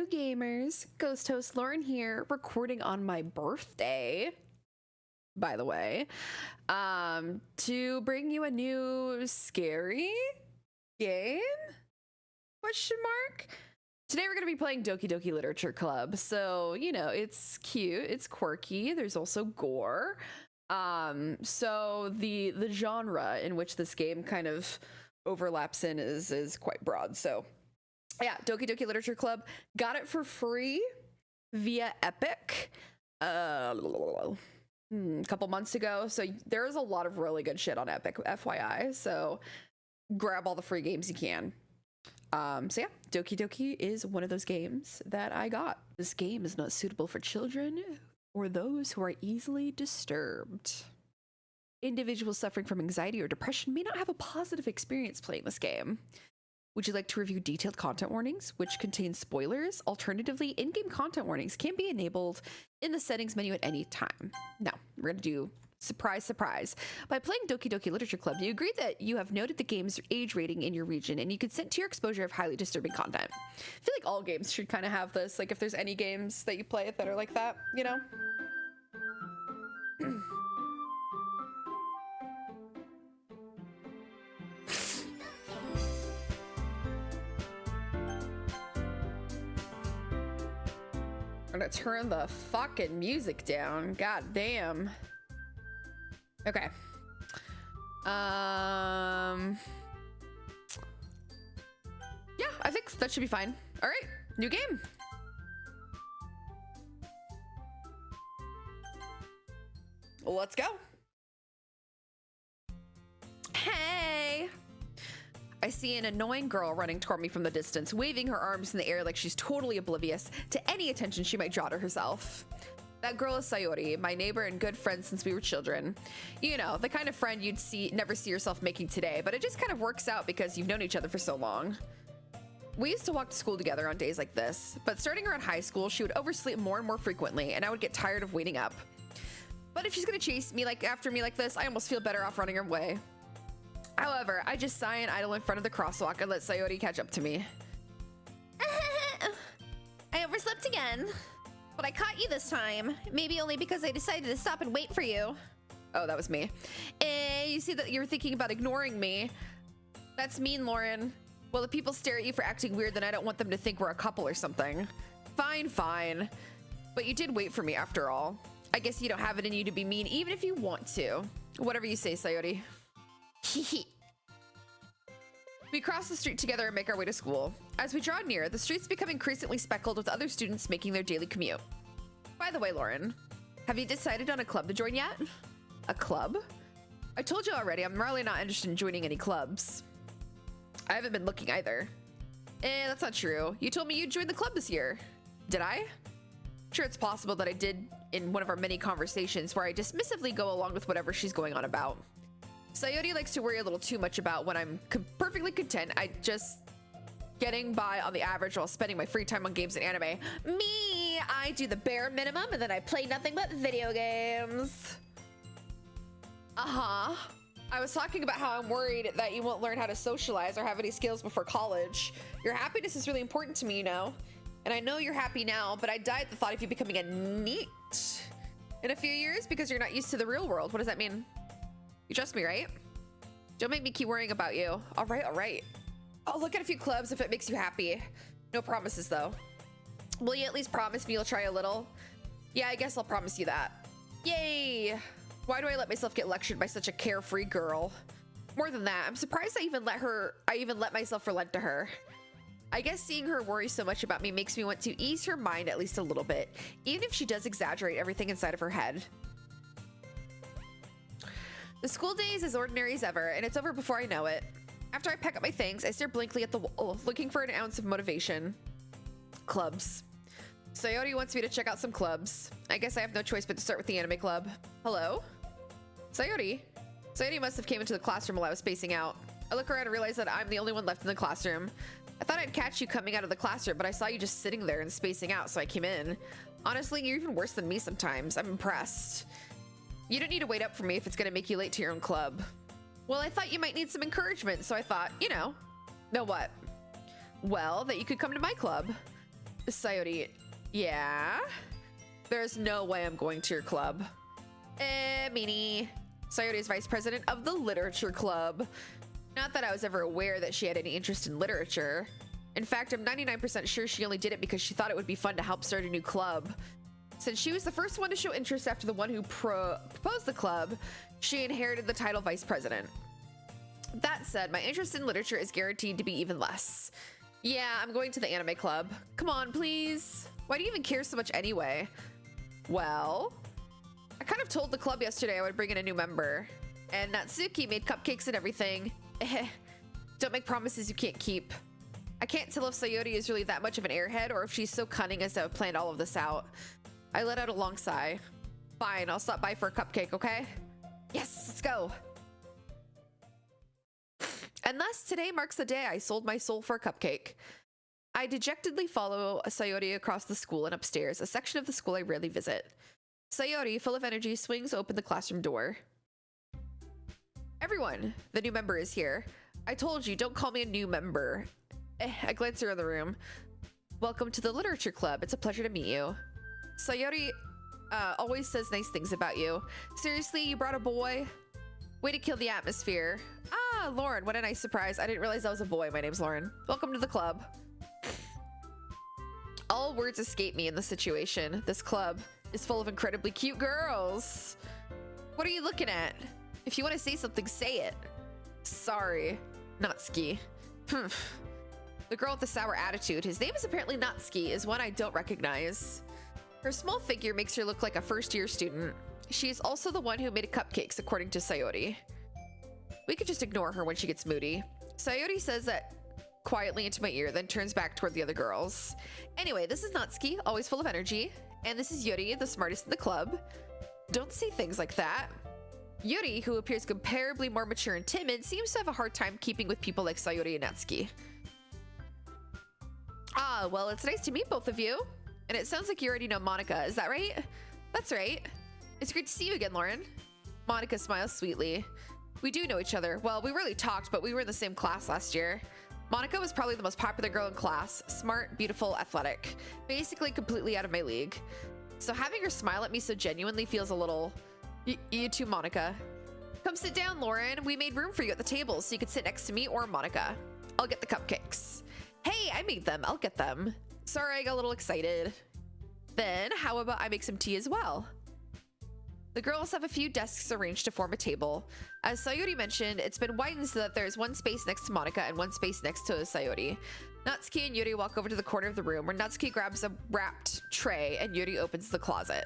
gamers, Ghost Host Lauren here, recording on my birthday, by the way, to bring you a new scary game? Question mark? Today we're going to be playing Doki Doki Literature Club. So, you know, it's cute, it's quirky, there's also gore. So the genre in which this game kind of overlaps in is quite broad. So yeah, Doki Doki Literature Club, got it for free via Epic a couple months ago. So there's a lot of really good shit on Epic, FYI. So grab all the free games you can. So yeah, Doki Doki is one of those games that I got. This game is not suitable for children or those who are easily disturbed. Individuals suffering from anxiety or depression may not have a positive experience playing this game. Would you like to review detailed content warnings, which contain spoilers? Alternatively, in-game content warnings can be enabled in the settings menu at any time. Now, we're going to do surprise, surprise. By playing Doki Doki Literature Club, you agree that you have noted the game's age rating in your region, and you consent to your exposure of highly disturbing content. I feel like all games should kind of have this, like if there's any games that you play that are like that, you know? I'm gonna turn the fucking music down. God damn. Okay. Yeah, I think that should be fine. All right, new game. Let's go. Hey. I see an annoying girl running toward me from the distance, waving her arms in the air like she's totally oblivious to any attention she might draw to herself. That girl is Sayori, my neighbor and good friend since we were children. You know, the kind of friend you'd never see yourself making today, but it just kind of works out because you've known each other for so long. We used to walk to school together on days like this, but starting around high school, she would oversleep more and more frequently, and I would get tired of waiting up. But if she's gonna chase me after me like this, I almost feel better off running her away. However, I just sigh and idle in front of the crosswalk and let Sayori catch up to me. I overslept again, but I caught you this time. Maybe only because I decided to stop and wait for you. Oh, that was me. You see that you're thinking about ignoring me. That's mean, Lauren. Well, if people stare at you for acting weird, then I don't want them to think we're a couple or something. Fine, fine. But you did wait for me after all. I guess you don't have it in you to be mean, even if you want to. Whatever you say, Sayori. We cross the street together and make our way to school. As we draw near, the streets become increasingly speckled with other students making their daily commute. By the way, Lauren, have you decided on a club to join yet? A club? I told you already, I'm really not interested in joining any clubs. I haven't been looking either. That's not true. You told me you'd join the club this year. Did I? Sure, it's possible that I did in one of our many conversations where I dismissively go along with whatever she's going on about. Sayori likes to worry a little too much about when I'm perfectly content. I just getting by on the average while spending my free time on games and anime. Me, I do the bare minimum and then I play nothing but video games. Uh-huh. I was talking about how I'm worried that you won't learn how to socialize or have any skills before college. Your happiness is really important to me, you know? And I know you're happy now, but I die at the thought of you becoming a NEET in a few years because you're not used to the real world. What does that mean? You trust me, right? Don't make me keep worrying about you. All right, all right. I'll look at a few clubs if it makes you happy. No promises, though. Will you at least promise me you'll try a little? Yeah, I guess I'll promise you that. Yay! Why do I let myself get lectured by such a carefree girl? More than that, I'm surprised I even let myself relent to her. I guess seeing her worry so much about me makes me want to ease her mind at least a little bit, even if she does exaggerate everything inside of her head. The school day is as ordinary as ever, and it's over before I know it. After I pack up my things, I stare blankly at the wall, looking for an ounce of motivation. Clubs. Sayori wants me to check out some clubs. I guess I have no choice but to start with the anime club. Hello? Sayori? Sayori must have came into the classroom while I was spacing out. I look around and realize that I'm the only one left in the classroom. I thought I'd catch you coming out of the classroom, but I saw you just sitting there and spacing out, so I came in. Honestly, you're even worse than me sometimes. I'm impressed. You don't need to wait up for me if it's gonna make you late to your own club. Well, I thought you might need some encouragement, so I thought, you know what? Well, that you could come to my club. Sayori, yeah? There's no way I'm going to your club. Meanie. Sayori is vice president of the literature club. Not that I was ever aware that she had any interest in literature. In fact, I'm 99% sure she only did it because she thought it would be fun to help start a new club. Since she was the first one to show interest after the one who proposed the club, she inherited the title vice president. That said, my interest in literature is guaranteed to be even less. Yeah, I'm going to the anime club. Come on, please. Why do you even care so much anyway? Well, I kind of told the club yesterday I would bring in a new member. And Natsuki made cupcakes and everything. Don't make promises you can't keep. I can't tell if Sayori is really that much of an airhead or if she's so cunning as to have planned all of this out. I let out a long sigh. Fine, I'll stop by for a cupcake, okay? Yes, let's go. And thus, today marks the day I sold my soul for a cupcake. I dejectedly follow Sayori across the school and upstairs, a section of the school I rarely visit. Sayori, full of energy, swings open the classroom door. Everyone, the new member is here. I told you, don't call me a new member. I glance around the room. Welcome to the literature club. It's a pleasure to meet you. Sayori always says nice things about you. Seriously, you brought a boy? Way to kill the atmosphere. Ah, Lauren, what a nice surprise. I didn't realize I was a boy. My name's Lauren. Welcome to the club. All words escape me in this situation. This club is full of incredibly cute girls. What are you looking at? If you want to say something, say it. Sorry, Natsuki. The girl with the sour attitude, his name is apparently Natsuki, is one I don't recognize. Her small figure makes her look like a first-year student. She is also the one who made cupcakes, according to Sayori. We could just ignore her when she gets moody. Sayori says that quietly into my ear, then turns back toward the other girls. Anyway, this is Natsuki, always full of energy. And this is Yuri, the smartest in the club. Don't say things like that. Yuri, who appears comparably more mature and timid, seems to have a hard time keeping with people like Sayori and Natsuki. Ah, well, it's nice to meet both of you. And it sounds like you already know Monica, is that right? That's right. It's great to see you again, Lauren. Monica smiles sweetly. We do know each other. Well, we really talked, but we were in the same class last year. Monica was probably the most popular girl in class. Smart, beautiful, athletic. Basically completely out of my league. So having her smile at me so genuinely feels a little... You too, Monica. Come sit down, Lauren. We made room for you at the table so you could sit next to me or Monica. I'll get the cupcakes. Hey, I made them. I'll get them. Sorry, I got a little excited. Then, how about I make some tea as well? The girls have a few desks arranged to form a table. As Sayori mentioned, it's been widened so that there's one space next to Monica and one space next to Sayori. Natsuki and Yuri walk over to the corner of the room where Natsuki grabs a wrapped tray and Yuri opens the closet.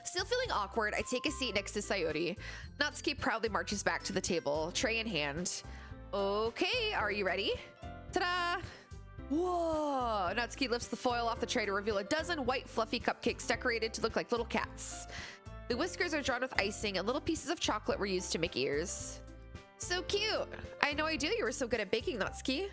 Still feeling awkward, I take a seat next to Sayori. Natsuki proudly marches back to the table, tray in hand. Okay, are you ready? Ta-da! Whoa! Natsuki lifts the foil off the tray to reveal a dozen white fluffy cupcakes decorated to look like little cats. The whiskers are drawn with icing and little pieces of chocolate were used to make ears. So cute! I had no idea you were so good at baking, Natsuki.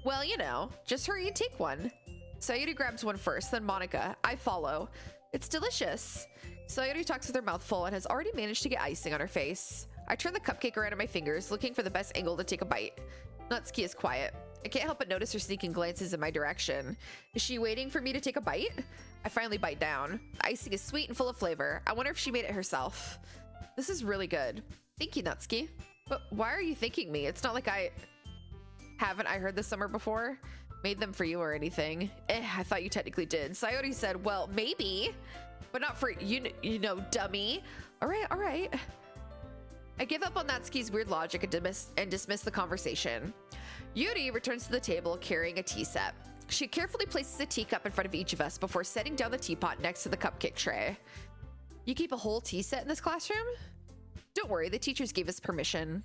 Well, you know, just hurry and take one. Sayori grabs one first, then Monica. I follow. It's delicious. Sayori talks with her mouth full and has already managed to get icing on her face. I turn the cupcake around in my fingers, looking for the best angle to take a bite. Natsuki is quiet. I can't help but notice her sneaking glances in my direction. Is she waiting for me to take a bite? I finally bite down. The icing is sweet and full of flavor. I wonder if she made it herself. This is really good. Thank you, Natsuki. But why are you thanking me? It's not like haven't I heard this somewhere before? Made them for you or anything. I thought you technically did. Sayori said, well, maybe, but not for you know, dummy. All right. I give up on Natsuki's weird logic and dismiss the conversation. Yuri returns to the table carrying a tea set. She carefully places a teacup in front of each of us before setting down the teapot next to the cupcake tray. You keep a whole tea set in this classroom? Don't worry, the teachers gave us permission.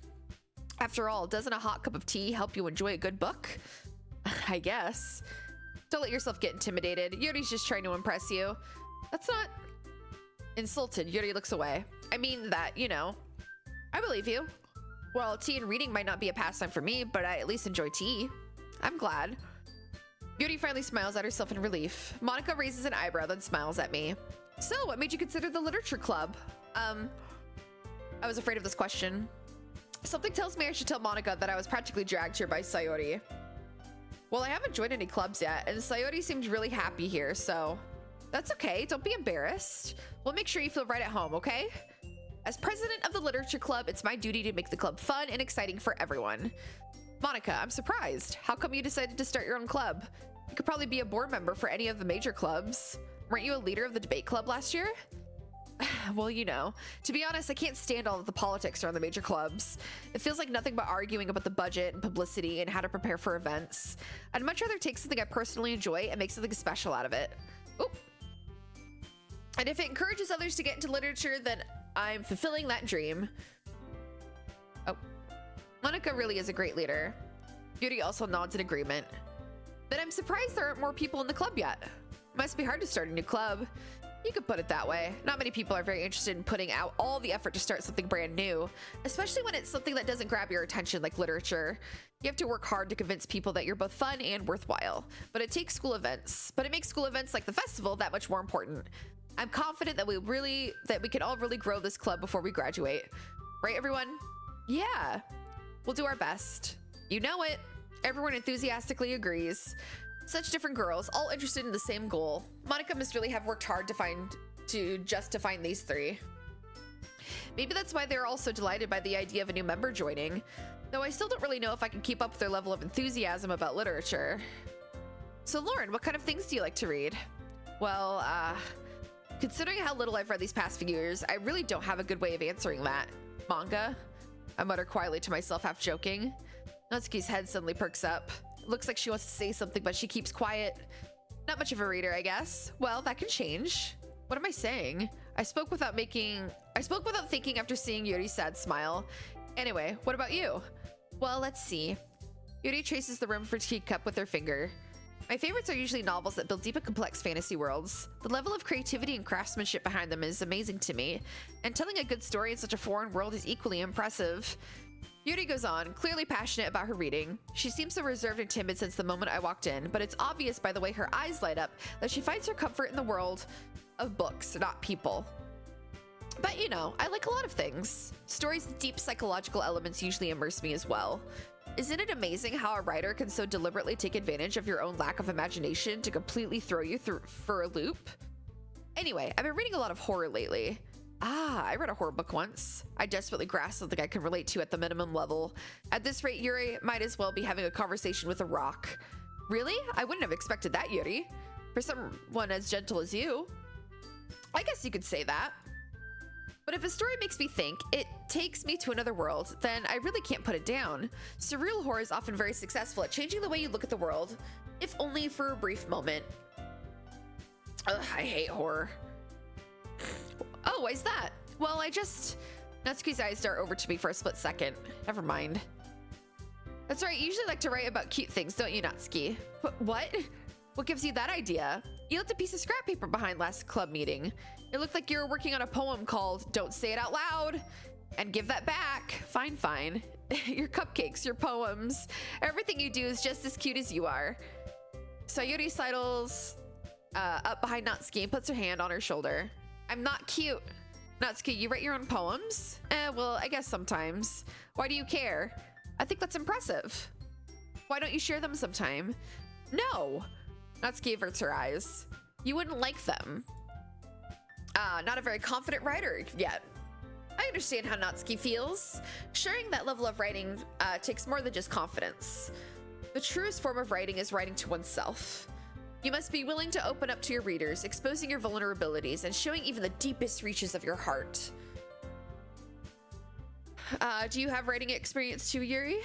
After all, doesn't a hot cup of tea help you enjoy a good book? I guess. Don't let yourself get intimidated. Yuri's just trying to impress you. That's not... Insulted, Yuri looks away. I mean that, you know. I believe you. Well, tea and reading might not be a pastime for me, but I at least enjoy tea. I'm glad. Yuri finally smiles at herself in relief. Monica raises an eyebrow, then smiles at me. So, what made you consider the literature club? I was afraid of this question. Something tells me I should tell Monica that I was practically dragged here by Sayori. Well, I haven't joined any clubs yet, and Sayori seemed really happy here, so that's okay. Don't be embarrassed. We'll make sure you feel right at home, okay? As president of the literature club, it's my duty to make the club fun and exciting for everyone. Monica, I'm surprised. How come you decided to start your own club? You could probably be a board member for any of the major clubs. Weren't you a leader of the debate club last year? Well, you know, to be honest, I can't stand all of the politics around the major clubs. It feels like nothing but arguing about the budget and publicity and how to prepare for events. I'd much rather take something I personally enjoy and make something special out of it. Oop. And if it encourages others to get into literature, then I'm fulfilling that dream. Oh, Monica really is a great leader. Beauty also nods in agreement. Then I'm surprised there aren't more people in the club yet. Must be hard to start a new club. You could put it that way. Not many people are very interested in putting out all the effort to start something brand new, especially when it's something that doesn't grab your attention like literature. You have to work hard to convince people that you're both fun and worthwhile. But it makes school events like the festival that much more important. I'm confident that we can all really grow this club before we graduate. Right, everyone? Yeah. We'll do our best. You know it. Everyone enthusiastically agrees. Such different girls, all interested in the same goal. Monica must really have worked hard to find these three. Maybe that's why they're also delighted by the idea of a new member joining, though I still don't really know if I can keep up with their level of enthusiasm about literature. So Lauren, what kind of things do you like to read? Well, considering how little I've read these past few years, I really don't have a good way of answering that. Manga? I mutter quietly to myself, half joking. Natsuki's head suddenly perks up. Looks like she wants to say something, but she keeps quiet. Not much of a reader, I guess. Well, that can change. What am I saying? I spoke without thinking after seeing Yuri's sad smile. Anyway, what about you? Well, let's see. Yuri traces the rim of her teacup with her finger. My favorites are usually novels that build deep and complex fantasy worlds. The level of creativity and craftsmanship behind them is amazing to me, and telling a good story in such a foreign world is equally impressive. Yuri goes on, clearly passionate about her reading. She seems so reserved and timid since the moment I walked in, but it's obvious by the way her eyes light up that she finds her comfort in the world of books, not people. But you know, I like a lot of things. Stories with deep psychological elements usually immerse me as well. Isn't it amazing how a writer can so deliberately take advantage of your own lack of imagination to completely throw you for a loop? Anyway, I've been reading a lot of horror lately. I read a horror book once. I desperately grasped something I can relate to at the minimum level. At this rate, Yuri might as well be having a conversation with a rock. Really? I wouldn't have expected that, Yuri. For someone as gentle as you. I guess you could say that. But if a story makes me think, it takes me to another world, then I really can't put it down. Surreal horror is often very successful at changing the way you look at the world, if only for a brief moment. Ugh, I hate horror. Oh, why's that? Well, Natsuki's eyes dart over to me for a split second. Never mind. That's right, you usually like to write about cute things, don't you, Natsuki? What? What gives you that idea? You left a piece of scrap paper behind last club meeting. It looked like you were working on a poem called Don't Say It Out Loud. And give that back. Fine, fine. Your cupcakes, your poems, everything you do is just as cute as you are. Sayuri sidles up behind Natsuki and puts her hand on her shoulder. I'm not cute. Natsuki, you write your own poems? Well, I guess sometimes. Why do you care? I think that's impressive. Why don't you share them sometime? No. Natsuki averts her eyes. You wouldn't like them. Not a very confident writer yet. I understand how Natsuki feels. Sharing that level of writing takes more than just confidence. The truest form of writing is writing to oneself. You must be willing to open up to your readers, exposing your vulnerabilities and showing even the deepest reaches of your heart. Do you have writing experience too, Yuri?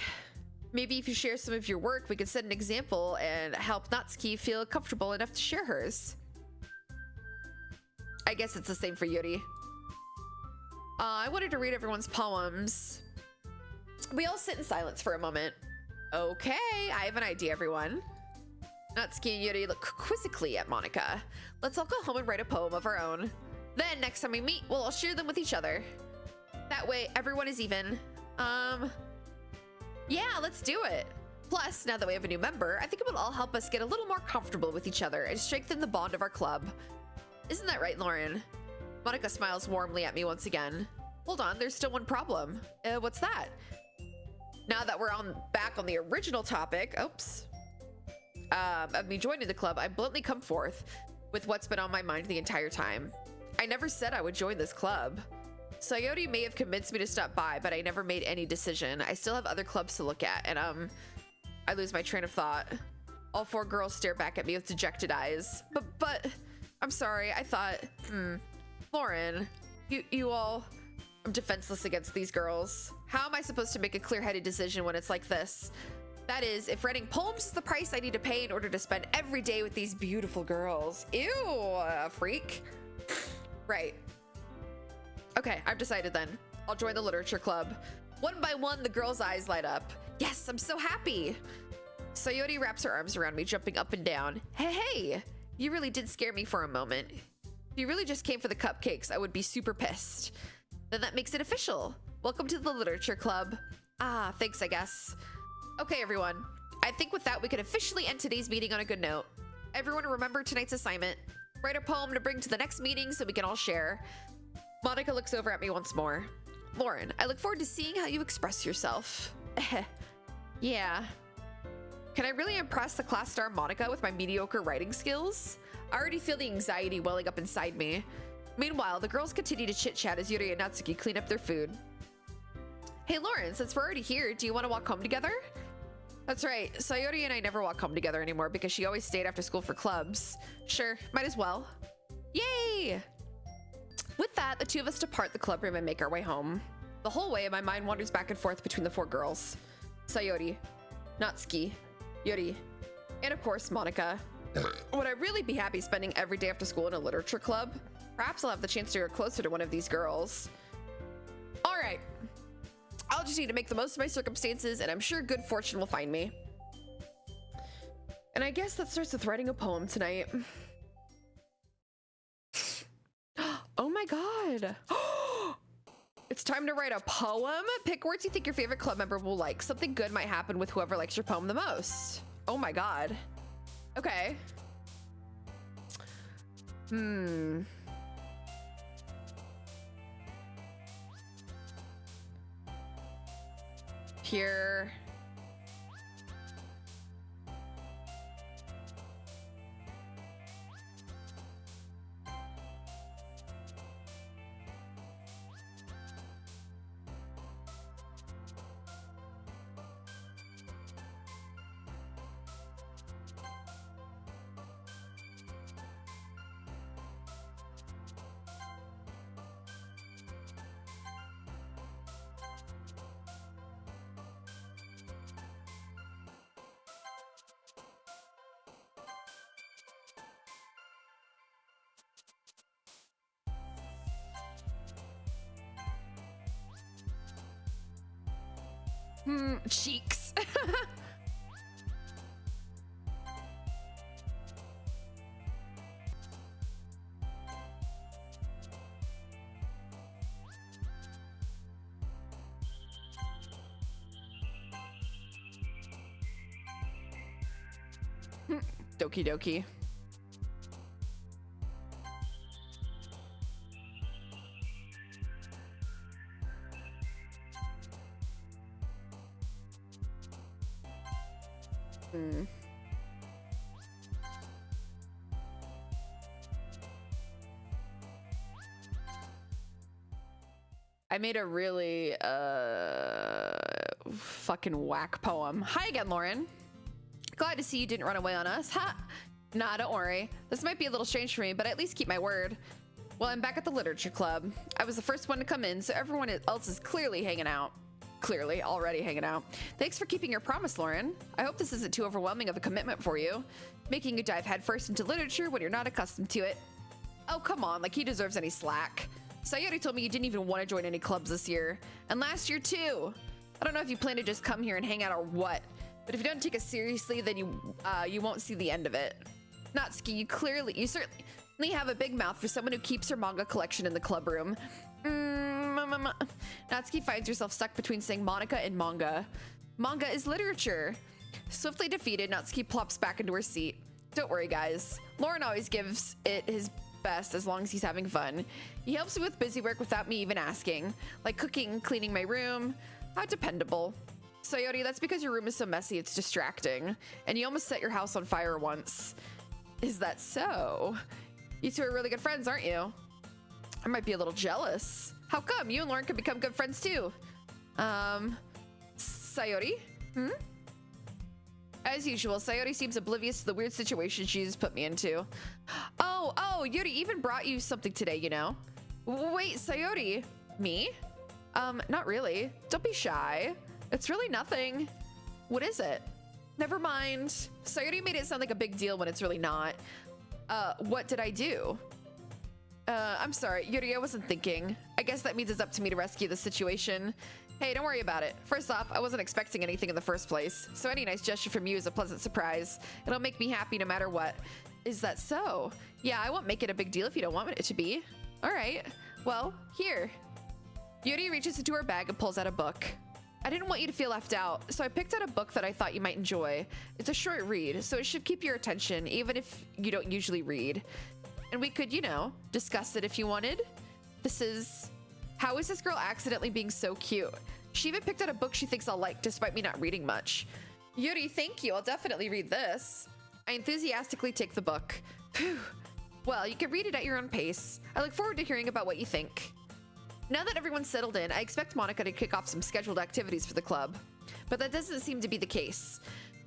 Maybe if you share some of your work, we could set an example and help Natsuki feel comfortable enough to share hers. I guess it's the same for Yuri. I wanted to read everyone's poems. We all sit in silence for a moment. Okay, I have an idea, everyone. Natsuki and Yuri look quizzically at Monica. Let's all go home and write a poem of our own. Then, next time we meet, we'll all share them with each other. That way, everyone is even. Yeah, let's do it. Plus, now that we have a new member, I think it will all help us get a little more comfortable with each other and strengthen the bond of our club. Isn't that right, Lauren? Monica smiles warmly at me once again. Hold on, there's still one problem. What's that? Now that we're back on the original topic, oops. of me joining the club, I bluntly come forth with what's been on my mind the entire time. I never said I would join this club. Sayori may have convinced me to stop by, but I never made any decision. I still have other clubs to look at, and I lose my train of thought. All four girls stare back at me with dejected eyes. But I'm sorry, I thought, Lauren, you all, I'm defenseless against these girls. How am I supposed to make a clear-headed decision when it's like this? That is, if writing poems is the price I need to pay in order to spend every day with these beautiful girls. Ew, freak. Right. Okay, I've decided then. I'll join the literature club. One by one, the girls' eyes light up. Yes, I'm so happy. Sayori wraps her arms around me, jumping up and down. Hey, you really did scare me for a moment. If you really just came for the cupcakes, I would be super pissed. Then that makes it official. Welcome to the literature club. Ah, thanks, I guess. Okay, everyone. I think with that, we can officially end today's meeting on a good note. Everyone remember tonight's assignment. Write a poem to bring to the next meeting so we can all share. Monica looks over at me once more. Lauren, I look forward to seeing how you express yourself. Yeah. Can I really impress the class star Monica with my mediocre writing skills? I already feel the anxiety welling up inside me. Meanwhile, the girls continue to chit-chat as Yuri and Natsuki clean up their food. Hey Lauren, since we're already here, do you want to walk home together? That's right, Sayori and I never walk home together anymore because she always stayed after school for clubs. Sure, might as well. Yay! With that, the two of us depart the club room and make our way home. The whole way, my mind wanders back and forth between the four girls. Sayori, Natsuki, Yuri, and of course, Monica. Would I really be happy spending every day after school in a literature club? Perhaps I'll have the chance to get closer to one of these girls. All right. I'll just need to make the most of my circumstances, and I'm sure good fortune will find me. And I guess that starts with writing a poem tonight. Oh my god. It's time to write a poem. Pick words you think your favorite club member will like. Something good might happen with whoever likes your poem the most. Oh my god. Okay. Here. Cheeks. Doki Doki. I made a really fucking whack poem. Hi again, Lauren. Glad to see you didn't run away on us. Ha! Nah, don't worry. This might be a little strange for me, but I at least keep my word. Well, I'm back at the literature club. I was the first one to come in, so everyone else is clearly hanging out. Clearly, already hanging out. Thanks for keeping your promise, Lauren. I hope this isn't too overwhelming of a commitment for you, making you dive headfirst into literature when you're not accustomed to it. Oh, come on, like he deserves any slack. Sayori told me you didn't even want to join any clubs this year, and last year too. I don't know if you plan to just come here and hang out or what, but if you don't take it seriously, then you won't see the end of it. Natsuki, you certainly have a big mouth for someone who keeps her manga collection in the club room. Natsuki finds herself stuck between saying Monica and manga. Manga is literature. Swiftly defeated, Natsuki plops back into her seat. Don't worry, guys. Lauren always gives it his best as long as he's having fun. He helps me with busy work without me even asking, like cooking, cleaning my room. How dependable. Sayori, that's because your room is so messy, it's distracting. And you almost set your house on fire once. Is that so? You two are really good friends, aren't you? I might be a little jealous. How come? You and Lauren could become good friends too. Sayori? As usual, Sayori seems oblivious to the weird situation she's put me into. Oh, Yuri even brought you something today, you know? Wait, Sayori. Me? Not really. Don't be shy. It's really nothing. What is it? Never mind. Sayori made it sound like a big deal when it's really not. What did I do? I'm sorry, Yuri, I wasn't thinking. I guess that means it's up to me to rescue the situation. Hey, don't worry about it. First off, I wasn't expecting anything in the first place, so any nice gesture from you is a pleasant surprise. It'll make me happy no matter what. Is that so? Yeah, I won't make it a big deal if you don't want it to be. All right. Well, here. Yuri reaches into her bag and pulls out a book. I didn't want you to feel left out, so I picked out a book that I thought you might enjoy. It's a short read, so it should keep your attention, even if you don't usually read. And we could, you know, discuss it if you wanted. This is... How is this girl accidentally being so cute? She even picked out a book she thinks I'll like, despite me not reading much. Yuri, thank you. I'll definitely read this. I enthusiastically take the book. Phew. Well, you can read it at your own pace. I look forward to hearing about what you think. Now that everyone's settled in, I expect Monica to kick off some scheduled activities for the club. But that doesn't seem to be the case.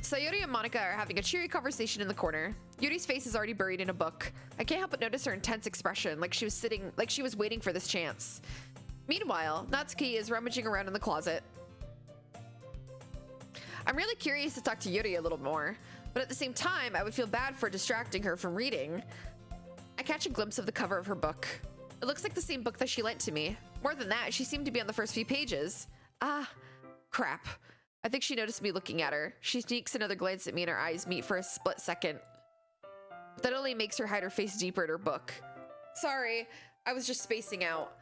Sayori and Monica are having a cheery conversation in the corner. Yuri's face is already buried in a book. I can't help but notice her intense expression, like she was waiting for this chance. Meanwhile, Natsuki is rummaging around in the closet. I'm really curious to talk to Yuri a little more, but at the same time, I would feel bad for distracting her from reading. I catch a glimpse of the cover of her book. It looks like the same book that she lent to me. More than that, she seemed to be on the first few pages. Ah, crap. I think she noticed me looking at her. She sneaks another glance at me and our eyes meet for a split second. That only makes her hide her face deeper in her book. Sorry, I was just spacing out.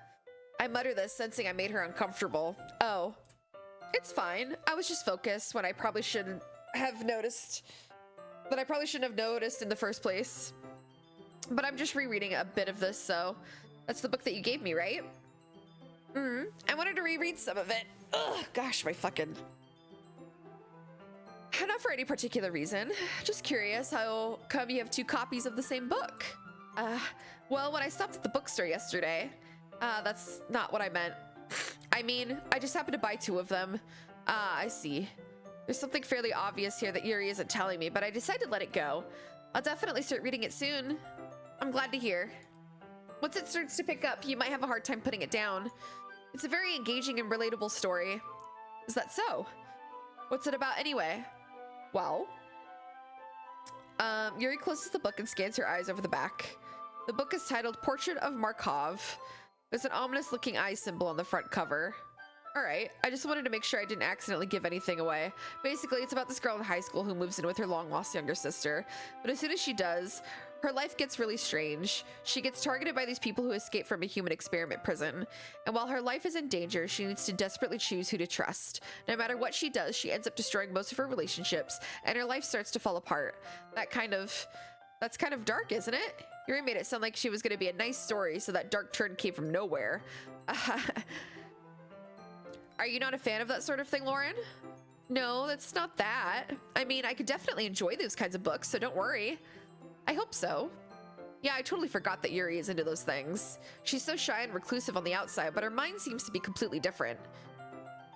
I mutter this, sensing I made her uncomfortable. Oh, it's fine. I was just focused when I probably shouldn't have noticed. That I probably shouldn't have noticed in the first place. But I'm just rereading a bit of this, so that's the book that you gave me, right? I wanted to reread some of it. Ugh, gosh, my fucking... Not for any particular reason. Just curious how come you have two copies of the same book? Well, when I stopped at the bookstore yesterday... that's not what I meant. I mean, I just happened to buy two of them. I see. There's something fairly obvious here that Yuri isn't telling me, but I decided to let it go. I'll definitely start reading it soon. I'm glad to hear. Once it starts to pick up, you might have a hard time putting it down. It's a very engaging and relatable story. Is that so? What's it about anyway? Well, Yuri closes the book and scans her eyes over the back. The book is titled Portrait of Markov. There's an ominous looking eye symbol on the front cover. All right, I just wanted to make sure I didn't accidentally give anything away. Basically, it's about this girl in high school who moves in with her long-lost younger sister. But as soon as she does, her life gets really strange. She gets targeted by these people who escape from a human experiment prison. And while her life is in danger, she needs to desperately choose who to trust. No matter what she does, she ends up destroying most of her relationships, and her life starts to fall apart. That's kind of dark, isn't it? Yuri made it sound like she was going to be a nice story, so that dark turn came from nowhere. Are you not a fan of that sort of thing, Lauren? No, that's not that. I mean, I could definitely enjoy those kinds of books, so don't worry. I hope so. Yeah, I totally forgot that Yuri is into those things. She's so shy and reclusive on the outside, but her mind seems to be completely different.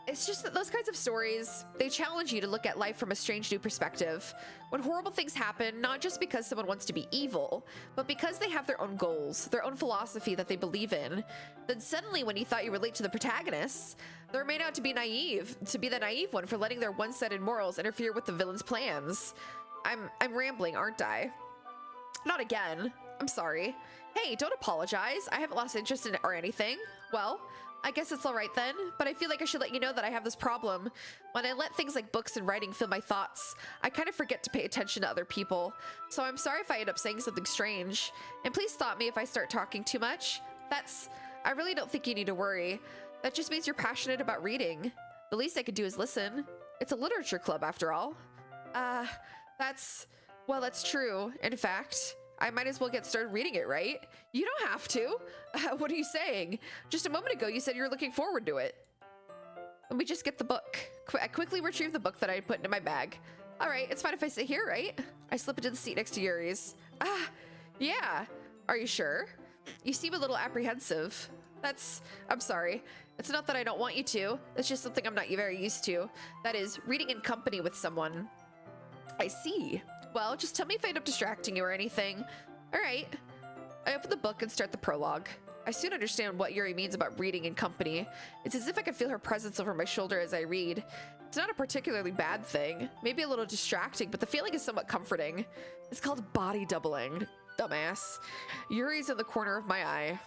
It's just that those kinds of stories, they challenge you to look at life from a strange new perspective. When horrible things happen, not just because someone wants to be evil, but because they have their own goals, their own philosophy that they believe in, then suddenly when you thought you relate to the protagonists, they're made out to be the naive one for letting their one-sided morals interfere with the villain's plans. I'm rambling, aren't I? Not again. I'm sorry. Hey, don't apologize. I haven't lost interest in it or anything. Well, I guess it's all right then, but I feel like I should let you know that I have this problem. When I let things like books and writing fill my thoughts, I kind of forget to pay attention to other people. So I'm sorry if I end up saying something strange. And please stop me if I start talking too much. I really don't think you need to worry. That just means you're passionate about reading. The least I could do is listen. It's a literature club after all. That's true. In fact, I might as well get started reading it, right? You don't have to. What are you saying? Just a moment ago, you said you were looking forward to it. Let me just get the book. I quickly retrieve the book that I put into my bag. All right, it's fine if I sit here, right? I slip into the seat next to Yuri's. Ah, yeah. Are you sure? You seem a little apprehensive. I'm sorry. It's not that I don't want you to. It's just something I'm not very used to. That is, reading in company with someone. I see. Well, just tell me if I end up distracting you or anything. All right. I open the book and start the prologue. I soon understand what Yuri means about reading in company. It's as if I can feel her presence over my shoulder as I read. It's not a particularly bad thing. Maybe a little distracting, but the feeling is somewhat comforting. It's called body doubling. Dumbass. Yuri's in the corner of my eye.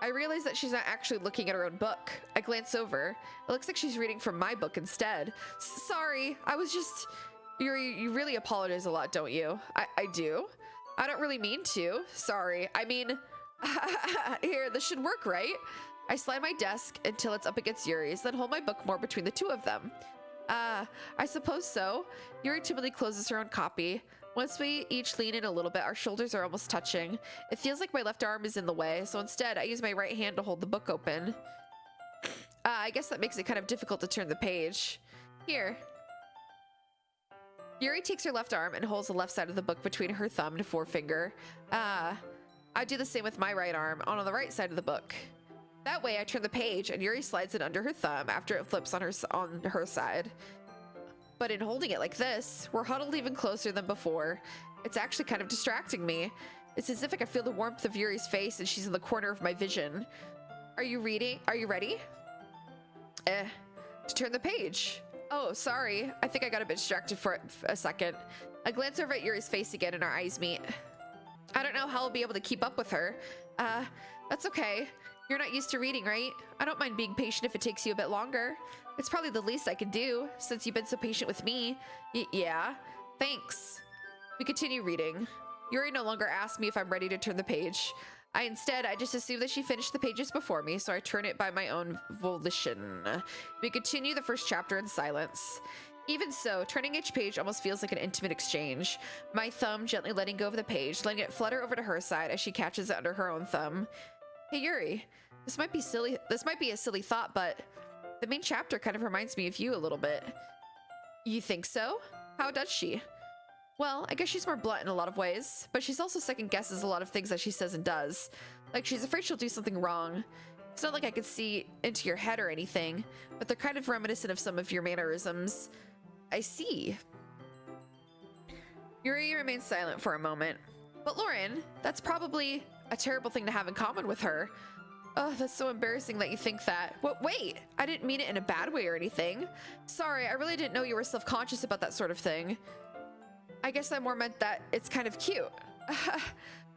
I realize that she's not actually looking at her own book. I glance over. It looks like she's reading from my book instead. Sorry, I was just... Yuri, you really apologize a lot, don't you? I do. I don't really mean to. Sorry. I mean... Here, this should work, right? I slide my desk until it's up against Yuri's, then hold my book more between the two of them. I suppose so. Yuri timidly closes her own copy. Once we each lean in a little bit, our shoulders are almost touching. It feels like my left arm is in the way, so instead I use my right hand to hold the book open. I guess that makes it kind of difficult to turn the page. Here. Yuri takes her left arm and holds the left side of the book between her thumb and forefinger. I do the same with my right arm on the right side of the book. That way I turn the page and Yuri slides it under her thumb after it flips on her side. But in holding it like this, we're huddled even closer than before. It's actually kind of distracting me. It's as if I can feel the warmth of Yuri's face and she's in the corner of my vision. Are you reading? Are you ready? To turn the page. Oh, sorry. I think I got a bit distracted for a second. I glance over at Yuri's face again and our eyes meet. I don't know how I'll be able to keep up with her. That's okay. You're not used to reading, right? I don't mind being patient if it takes you a bit longer. It's probably the least I can do, since you've been so patient with me. Yeah, thanks. We continue reading. Yuri no longer asks me if I'm ready to turn the page. I just assume that she finished the pages before me, so I turn it by my own volition. We continue the first chapter in silence. Even so, turning each page almost feels like an intimate exchange. My thumb gently letting go of the page, letting it flutter over to her side as she catches it under her own thumb. Hey Yuri, this might be a silly thought, but the main chapter kind of reminds me of you a little bit. You think so? How does she? Well, I guess she's more blunt in a lot of ways, but she's also second guesses a lot of things that she says and does. Like she's afraid she'll do something wrong. It's not like I could see into your head or anything, but they're kind of reminiscent of some of your mannerisms. I see. Yuri remains silent for a moment. But Lauren, that's probably a terrible thing to have in common with her. Oh, that's so embarrassing that you think that. Wait, I didn't mean it in a bad way or anything. Sorry, I really didn't know you were self-conscious about that sort of thing. I guess I more meant that it's kind of cute.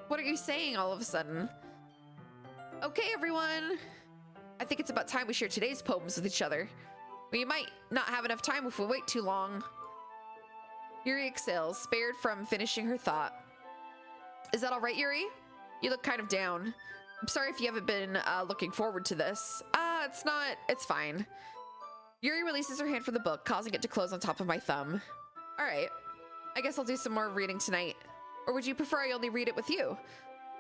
What are you saying all of a sudden? Okay, everyone. I think it's about time we share today's poems with each other. We might not have enough time if we wait too long. Yuri exhales, spared from finishing her thought. Is that all right, Yuri? You look kind of down. I'm sorry if you haven't been looking forward to this. It's fine. Yuri releases her hand from the book, causing it to close on top of my thumb. All right, I guess I'll do some more reading tonight. Or would you prefer I only read it with you?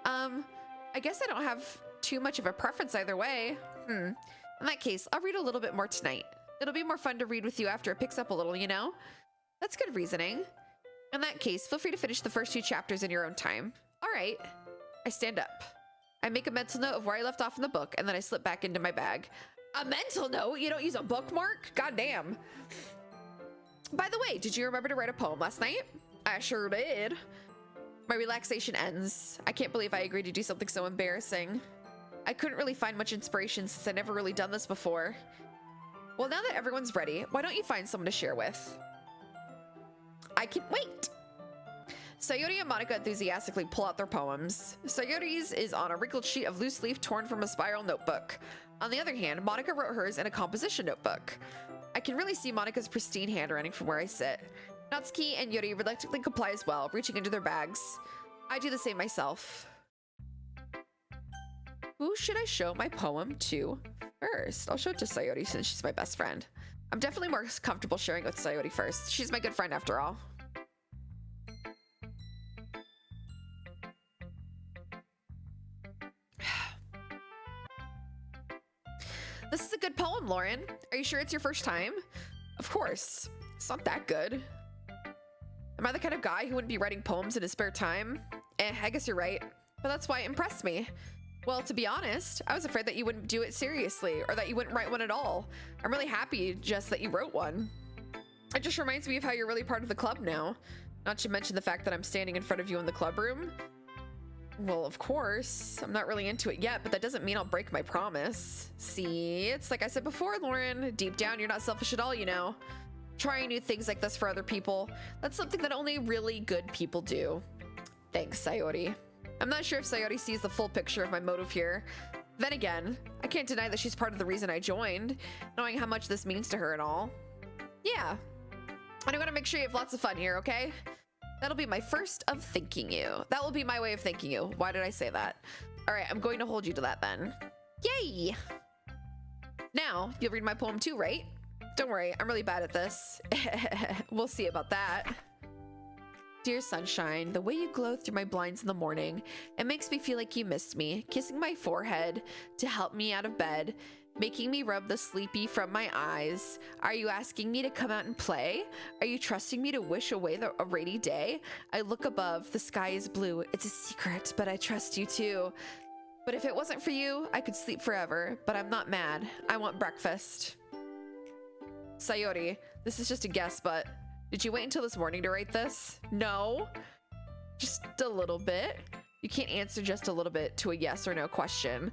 I guess I don't have too much of a preference either way. In that case, I'll read a little bit more tonight. It'll be more fun to read with you after it picks up a little, you know? That's good reasoning. In that case, feel free to finish the first 2 chapters in your own time. All right. I stand up. I make a mental note of where I left off in the book, and then I slip back into my bag. A mental note? You don't use a bookmark? God damn. By the way, did you remember to write a poem last night? I sure did. My relaxation ends. I can't believe I agreed to do something so embarrassing. I couldn't really find much inspiration since I'd never really done this before. Well, now that everyone's ready, why don't you find someone to share with? I can wait. Sayori and Monica enthusiastically pull out their poems. Sayori's is on a wrinkled sheet of loose leaf torn from a spiral notebook. On the other hand, Monica wrote hers in a composition notebook. I can really see Monica's pristine handwriting from where I sit. Natsuki and Yuri reluctantly comply as well, reaching into their bags. I do the same myself. Who should I show my poem to first? I'll show it to Sayori since she's my best friend. I'm definitely more comfortable sharing it with Sayori first. She's my good friend after all. This is a good poem, Lauren. Are you sure it's your first time? Of course. It's not that good. Am I the kind of guy who wouldn't be writing poems in his spare time? I guess you're right. But that's why it impressed me. Well, to be honest, I was afraid that you wouldn't do it seriously or that you wouldn't write one at all. I'm really happy just that you wrote one. It just reminds me of how you're really part of the club now. Not to mention the fact that I'm standing in front of you in the club room. Well, of course, I'm not really into it yet, but that doesn't mean I'll break my promise. See, it's like I said before, Lauren, deep down, you're not selfish at all, you know. Trying new things like this for other people, that's something that only really good people do. Thanks, Sayori. I'm not sure if Sayori sees the full picture of my motive here. Then again, I can't deny that she's part of the reason I joined, knowing how much this means to her and all. Yeah, and I'm gonna make sure you have lots of fun here, okay? That'll be my first of thanking you. That will be my way of thanking you. Why did I say that? All right, I'm going to hold you to that then. Yay! Now, you'll read my poem too, right? Don't worry, I'm really bad at this. We'll see about that. Dear sunshine, the way you glow through my blinds in the morning, it makes me feel like you missed me, kissing my forehead to help me out of bed, making me rub the sleepy from my eyes. Are you asking me to come out and play? Are you trusting me to wish away a rainy day? I look above, the sky is blue. It's a secret, but I trust you too. But if it wasn't for you, I could sleep forever, but I'm not mad. I want breakfast. Sayori, this is just a guess, but did you wait until this morning to write this? No, just a little bit. You can't answer just a little bit to a yes or no question.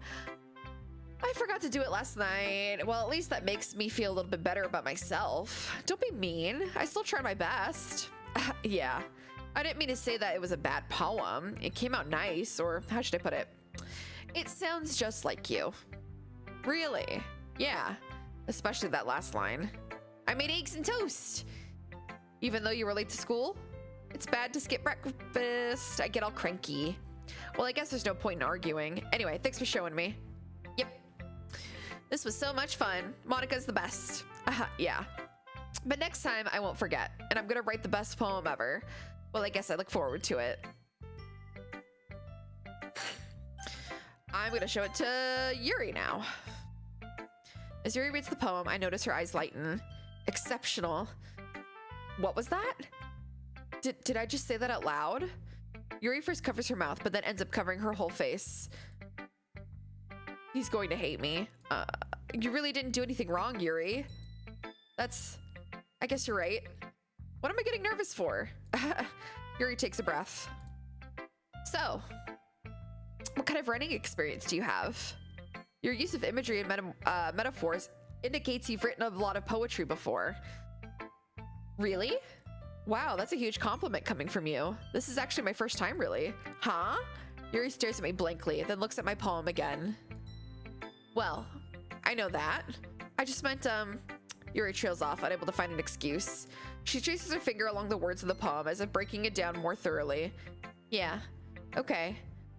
I forgot to do it last night. Well, at least that makes me feel a little bit better about myself. Don't be mean. I still tried my best. Yeah, I didn't mean to say that it was a bad poem. It came out nice, or how should I put it? It sounds just like you. Really? Yeah, especially that last line. I made eggs and toast. Even though you were late to school? It's bad to skip breakfast. I get all cranky. Well, I guess there's no point in arguing. Anyway, thanks for showing me. Yep. This was so much fun. Monica's the best. Yeah. But next time I won't forget, and I'm gonna write the best poem ever. Well, I guess I look forward to it. I'm gonna show it to Yuri now. As Yuri reads the poem, I notice her eyes lighten. Exceptional. What was that? Did I just say that out loud? Yuri first covers her mouth, but then ends up covering her whole face. He's going to hate me. You really didn't do anything wrong, Yuri. I guess you're right. What am I getting nervous for? Yuri takes a breath. So, what kind of writing experience do you have? Your use of imagery and metaphors indicates you've written a lot of poetry before. Really? Wow, that's a huge compliment coming from you. This is actually my first time, really. Huh? Yuri stares at me blankly, then looks at my poem again. Well, I know that. I just meant, Yuri trails off, unable to find an excuse. She traces her finger along the words of the poem as if breaking it down more thoroughly. Yeah, okay.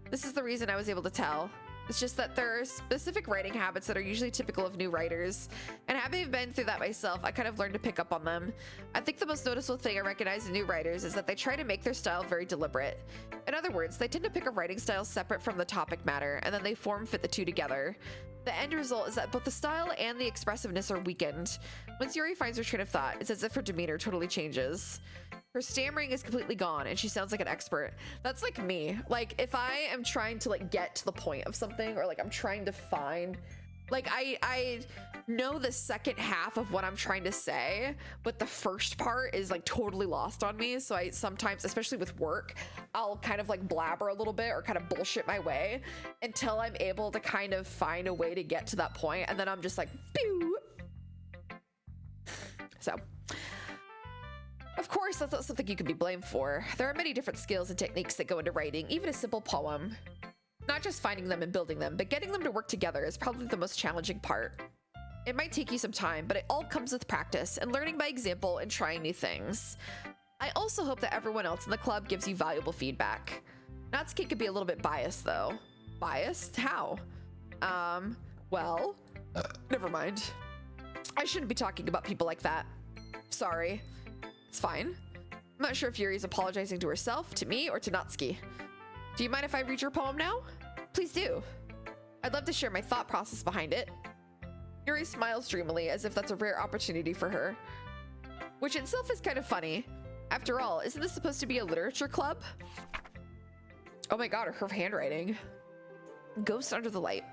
This is the reason I was able to tell. It's just that there are specific writing habits that are usually typical of new writers, and having been through that myself, I kind of learned to pick up on them. I think the most noticeable thing I recognize in new writers is that they try to make their style very deliberate. In other words, they tend to pick a writing style separate from the topic matter, and then they form-fit the two together. The end result is that both the style and the expressiveness are weakened. Once Yuri finds her train of thought, it's as if her demeanor totally changes. Her stammering is completely gone, and she sounds like an expert. That's like me. Like, if I am trying to like get to the point of something, or like I'm trying to find, like I know the second half of what I'm trying to say, but the first part is like totally lost on me. So I sometimes, especially with work, I'll kind of like blabber a little bit or kind of bullshit my way until I'm able to kind of find a way to get to that point, and then I'm just like, pew. So, of course, that's not something you can be blamed for. There are many different skills and techniques that go into writing, even a simple poem. Not just finding them and building them, but getting them to work together is probably the most challenging part. It might take you some time, but it all comes with practice and learning by example and trying new things. I also hope that everyone else in the club gives you valuable feedback. Natsuki could be a little bit biased though. Biased? How? Well, never mind. I shouldn't be talking about people like that. Sorry. It's fine. I'm not sure if Yuri's apologizing to herself, to me, or to Natsuki. Do you mind if I read your poem now? Please do. I'd love to share my thought process behind it. Yuri smiles dreamily as if that's a rare opportunity for her, which itself is kind of funny. After all, isn't this supposed to be a literature club? Oh my god, her handwriting. Ghost under the light.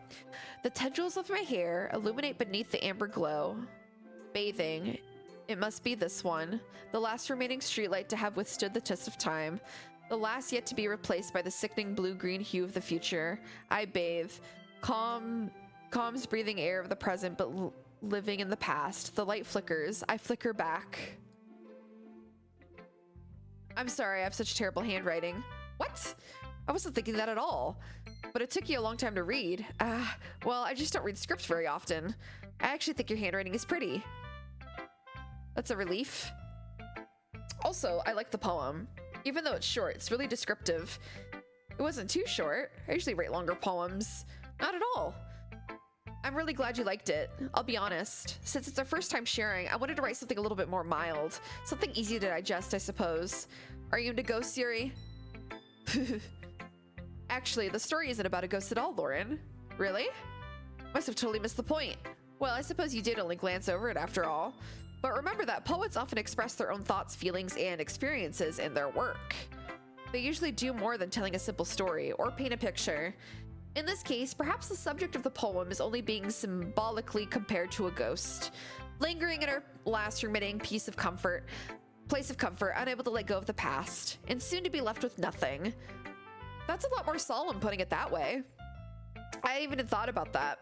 The tendrils of my hair illuminate beneath the amber glow. Bathing. It must be this one. The last remaining streetlight to have withstood the test of time. The last yet to be replaced by the sickening blue-green hue of the future. I bathe. Calms breathing air of the present, but living in the past. The light flickers. I flicker back. I'm sorry, I have such terrible handwriting. What? I wasn't thinking that at all. But it took you a long time to read. Well, I just don't read scripts very often. I actually think your handwriting is pretty. That's a relief. Also, I like the poem. Even though it's short, it's really descriptive. It wasn't too short. I usually write longer poems. Not at all. I'm really glad you liked it. I'll be honest. Since it's our first time sharing, I wanted to write something a little bit more mild. Something easy to digest, I suppose. Are you into ghosts, Yuri? Actually, the story isn't about a ghost at all, Lauren. Really? Must have totally missed the point. Well, I suppose you did only glance over it after all. But remember that poets often express their own thoughts, feelings, and experiences in their work. They usually do more than telling a simple story or paint a picture. In this case, perhaps the subject of the poem is only being symbolically compared to a ghost, lingering in our last remaining place of comfort, unable to let go of the past, and soon to be left with nothing. That's a lot more solemn putting it that way. I even had thought about that.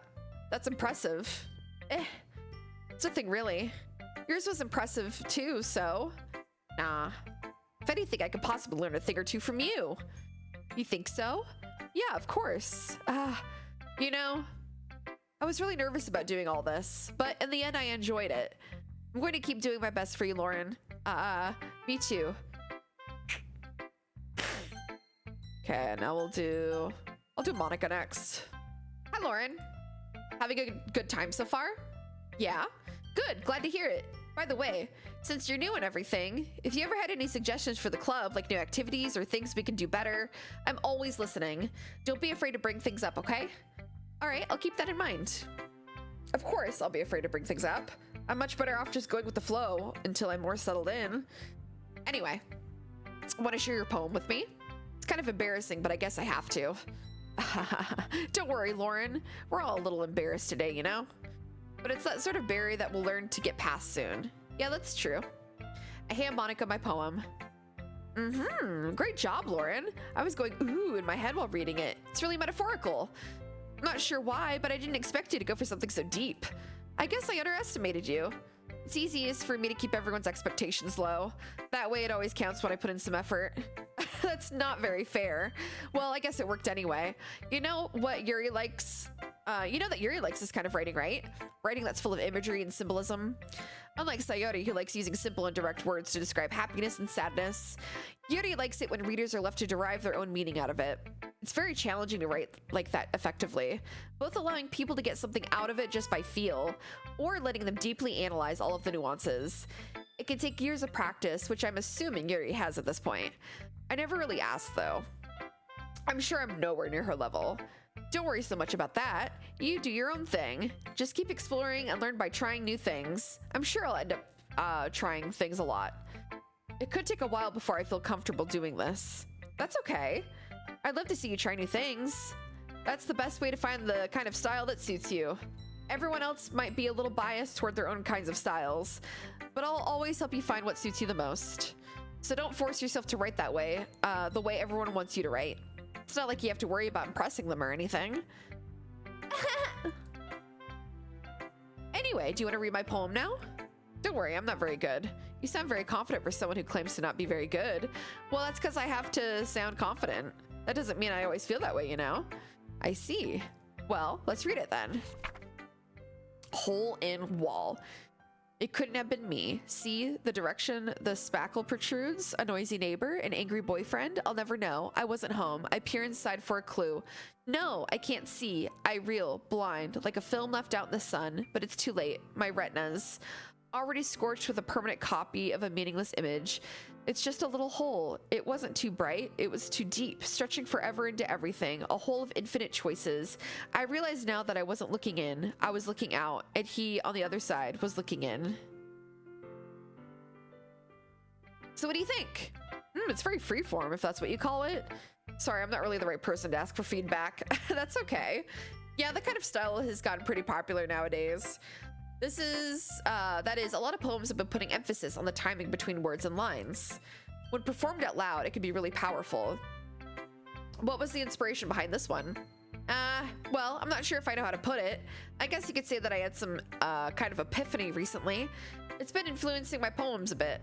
That's impressive. It's nothing really. Yours was impressive too, so... Nah. If anything, I could possibly learn a thing or two from you. You think so? Yeah, of course. You know, I was really nervous about doing all this, but in the end, I enjoyed it. I'm going to keep doing my best for you, Lauren. Me too. Okay, now I'll do Monica next. Hi, Lauren. Having a good time so far? Yeah? Good, glad to hear it. By the way, since you're new and everything, if you ever had any suggestions for the club, like new activities or things we can do better, I'm always listening. Don't be afraid to bring things up, okay? All right, I'll keep that in mind. Of course, I'll be afraid to bring things up. I'm much better off just going with the flow until I'm more settled in. Anyway, want to share your poem with me? It's kind of embarrassing, but I guess I have to. Don't worry, Lauren. We're all a little embarrassed today, you know? But it's that sort of barrier that we'll learn to get past soon. Yeah, that's true. I hand Monica my poem. Great job, Lauren. I was going ooh in my head while reading it. It's really metaphorical. I'm not sure why, but I didn't expect you to go for something so deep. I guess I underestimated you. It's easiest for me to keep everyone's expectations low. That way it always counts when I put in some effort. That's not very fair. Well, I guess it worked anyway. You know what Yuri likes? You know that Yuri likes this kind of writing, right? Writing that's full of imagery and symbolism. Unlike Sayori, who likes using simple and direct words to describe happiness and sadness, Yuri likes it when readers are left to derive their own meaning out of it. It's very challenging to write like that effectively, both allowing people to get something out of it just by feel, or letting them deeply analyze all of the nuances. It can take years of practice, which I'm assuming Yuri has at this point. I never really asked, though. I'm sure I'm nowhere near her level. Don't worry so much about that. You do your own thing. Just keep exploring and learn by trying new things. I'm sure I'll end up trying things a lot. It could take a while before I feel comfortable doing this. That's okay. I'd love to see you try new things. That's the best way to find the kind of style that suits you. Everyone else might be a little biased toward their own kinds of styles, but I'll always help you find what suits you the most. So don't force yourself to write that way, the way everyone wants you to write. It's not like you have to worry about impressing them or anything. Anyway, do you want to read my poem now? Don't worry, I'm not very good. You sound very confident for someone who claims to not be very good. Well, that's because I have to sound confident. That doesn't mean I always feel that way, you know? I see. Well, let's read it then. Hole in wall. It couldn't have been me. See the direction the spackle protrudes? A noisy neighbor? An angry boyfriend? I'll never know. I wasn't home. I peer inside for a clue. No, I can't see. I reel, blind, like a film left out in the sun, but it's too late. My retinas already scorched with a permanent copy of a meaningless image. It's just a little hole. It wasn't too bright, it was too deep, stretching forever into everything, a hole of infinite choices. I realize now that I wasn't looking in, I was looking out, and he, on the other side, was looking in. So what do you think? It's very freeform, if that's what you call it. Sorry, I'm not really the right person to ask for feedback. That's okay. Yeah, that kind of style has gotten pretty popular nowadays. That is, a lot of poems have been putting emphasis on the timing between words and lines. When performed out loud, it can be really powerful. What was the inspiration behind this one? Well, I'm not sure if I know how to put it. I guess you could say that I had some kind of epiphany recently. It's been influencing my poems a bit.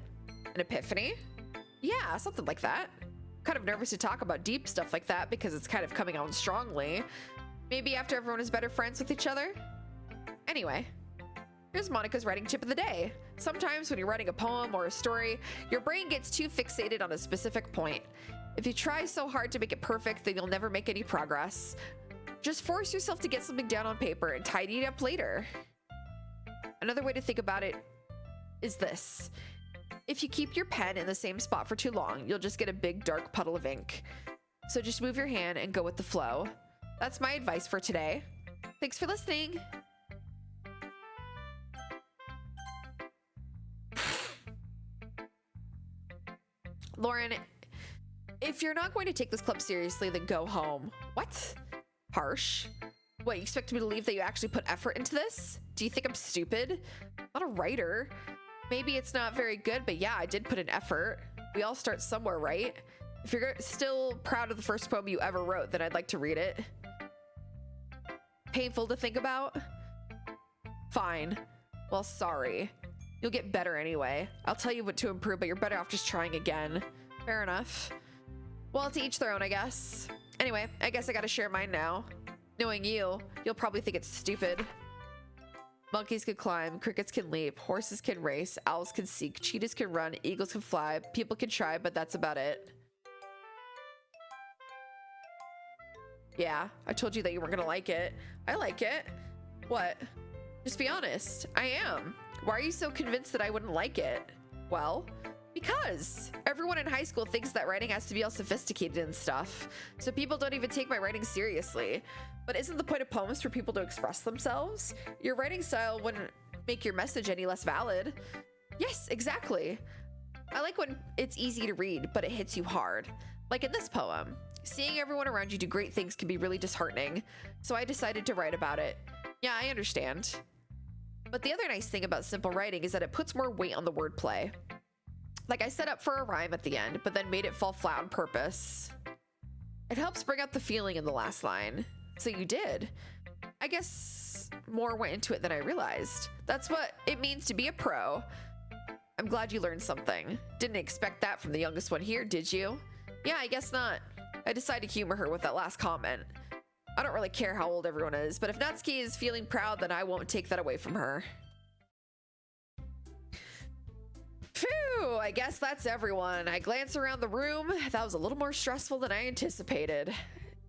An epiphany? Yeah, something like that. Kind of nervous to talk about deep stuff like that because it's kind of coming on strongly. Maybe after everyone is better friends with each other? Anyway, here's Monica's writing tip of the day. Sometimes when you're writing a poem or a story, your brain gets too fixated on a specific point. If you try so hard to make it perfect, then you'll never make any progress. Just force yourself to get something down on paper and tidy it up later. Another way to think about it is this. If you keep your pen in the same spot for too long, you'll just get a big dark puddle of ink. So just move your hand and go with the flow. That's my advice for today. Thanks for listening. Lauren, if you're not going to take this club seriously, then go home. What? Harsh. What, you expect me to believe that you actually put effort into this? Do you think I'm stupid? I'm not a writer. Maybe it's not very good, but yeah, I did put an effort. We all start somewhere, right? If you're still proud of the first poem you ever wrote, then I'd like to read it. Painful to think about? Fine. Well, sorry. You'll get better anyway. I'll tell you what to improve, but you're better off just trying again. Fair enough. Well, to each their own, I guess. Anyway, I guess I gotta share mine now. Knowing you, you'll probably think it's stupid. Monkeys can climb, crickets can leap, horses can race, owls can seek, cheetahs can run, eagles can fly, people can try, but that's about it. Yeah, I told you that you weren't gonna like it. I like it. What? Just be honest. I am. Why are you so convinced that I wouldn't like it? Well, because everyone in high school thinks that writing has to be all sophisticated and stuff, so people don't even take my writing seriously. But isn't the point of poems for people to express themselves? Your writing style wouldn't make your message any less valid. Yes, exactly. I like when it's easy to read, but it hits you hard. Like in this poem. Seeing everyone around you do great things can be really disheartening, so I decided to write about it. Yeah, I understand. But the other nice thing about simple writing is that it puts more weight on the wordplay. Like I set up for a rhyme at the end, but then made it fall flat on purpose. It helps bring out the feeling in the last line. So you did. I guess more went into it than I realized. That's what it means to be a pro. I'm glad you learned something. Didn't expect that from the youngest one here, did you? Yeah, I guess not. I decided to humor her with that last comment. I don't really care how old everyone is, but if Natsuki is feeling proud, then I won't take that away from her. Phew, I guess that's everyone. I glance around the room. That was a little more stressful than I anticipated.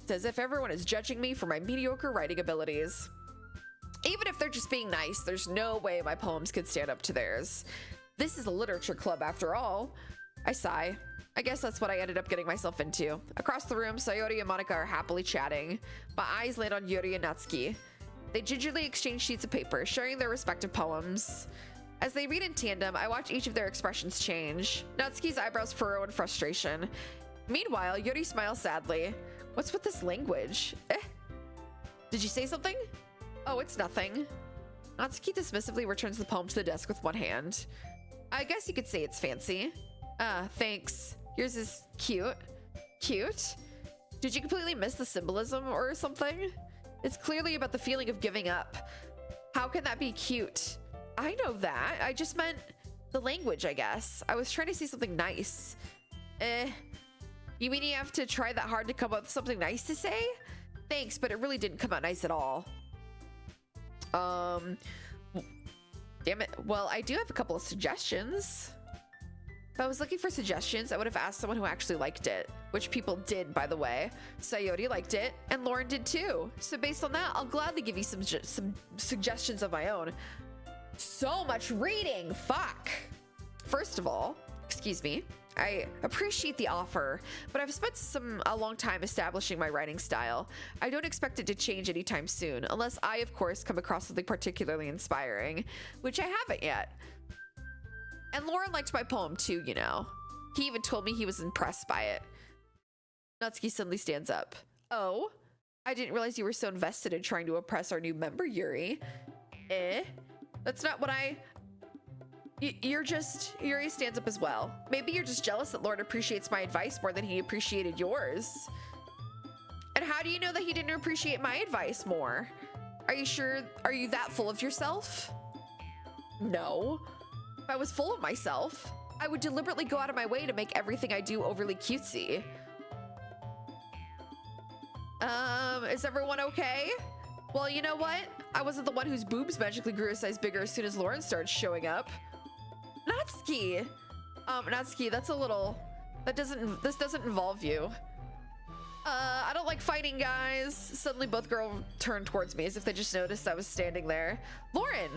It's as if everyone is judging me for my mediocre writing abilities. Even if they're just being nice, there's no way my poems could stand up to theirs. This is a literature club after all. I sigh. I guess that's what I ended up getting myself into. Across the room, Sayori and Monica are happily chatting. My eyes land on Yuri and Natsuki. They gingerly exchange sheets of paper, sharing their respective poems. As they read in tandem, I watch each of their expressions change. Natsuki's eyebrows furrow in frustration. Meanwhile, Yuri smiles sadly. What's with this language? Did you say something? Oh, it's nothing. Natsuki dismissively returns the poem to the desk with one hand. I guess you could say it's fancy. Thanks. Yours is cute. Cute? Did you completely miss the symbolism or something? It's clearly about the feeling of giving up. How can that be cute? I know that. I just meant the language, I guess. I was trying to say something nice. You mean you have to try that hard to come up with something nice to say? Thanks, but it really didn't come out nice at all. Damn it. Well, I do have a couple of suggestions. If I was looking for suggestions, I would have asked someone who actually liked it, which people did, by the way. Sayori liked it, and Lauren did too. So based on that, I'll gladly give you some suggestions of my own. So much reading, fuck. First of all, excuse me, I appreciate the offer, but I've spent a long time establishing my writing style. I don't expect it to change anytime soon, unless I, of course, come across something particularly inspiring, which I haven't yet. And Lauren liked my poem too, you know. He even told me he was impressed by it. Natsuki suddenly stands up. Oh, I didn't realize you were so invested in trying to impress our new member, Yuri. That's not what Yuri stands up as well. Maybe you're just jealous that Lauren appreciates my advice more than he appreciated yours. And how do you know that he didn't appreciate my advice more? Are you sure? Are you that full of yourself? No. If I was full of myself, I would deliberately go out of my way to make everything I do overly cutesy. Is everyone okay? Well, you know what? I wasn't the one whose boobs magically grew a size bigger as soon as Lauren started showing up. Natsuki! Natsuki, that's a little... This doesn't involve you. I don't like fighting, guys. Suddenly both girls turned towards me as if they just noticed I was standing there. Lauren!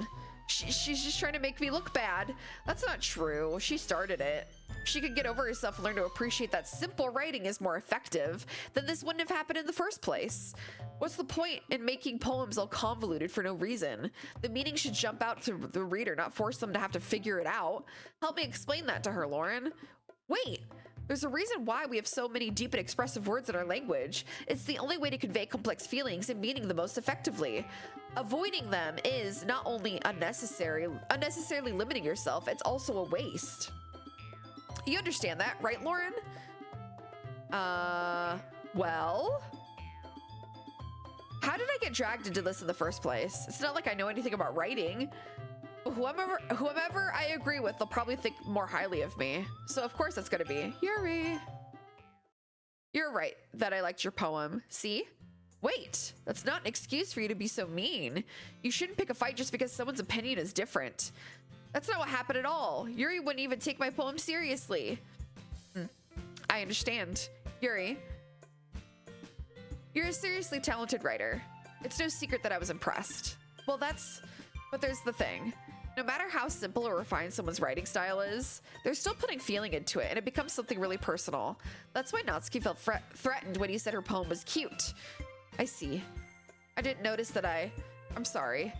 She's just trying to make me look bad. That's not true. She started it. If she could get over herself and learn to appreciate that simple writing is more effective, then this wouldn't have happened in the first place. What's the point in making poems all convoluted for no reason? The meaning should jump out to the reader, not force them to have to figure it out. Help me explain that to her, Lauren. Wait, there's a reason why we have so many deep and expressive words in our language. It's the only way to convey complex feelings and meaning the most effectively. Avoiding them is not only unnecessarily limiting yourself, it's also a waste. You understand that, right, Lauren? Well? How did I get dragged into this in the first place? It's not like I know anything about writing. Whomever I agree with, they'll probably think more highly of me. So of course it's gonna be Yuri. You're right that I liked your poem. See? Wait, that's not an excuse for you to be so mean. You shouldn't pick a fight just because someone's opinion is different. That's not what happened at all. Yuri wouldn't even take my poem seriously. I understand. Yuri, you're a seriously talented writer. It's no secret that I was impressed. Well, but there's the thing. No matter how simple or refined someone's writing style is, they're still putting feeling into it, and it becomes something really personal. That's why Natsuki felt threatened when you said her poem was cute. I see. I didn't notice that I'm sorry.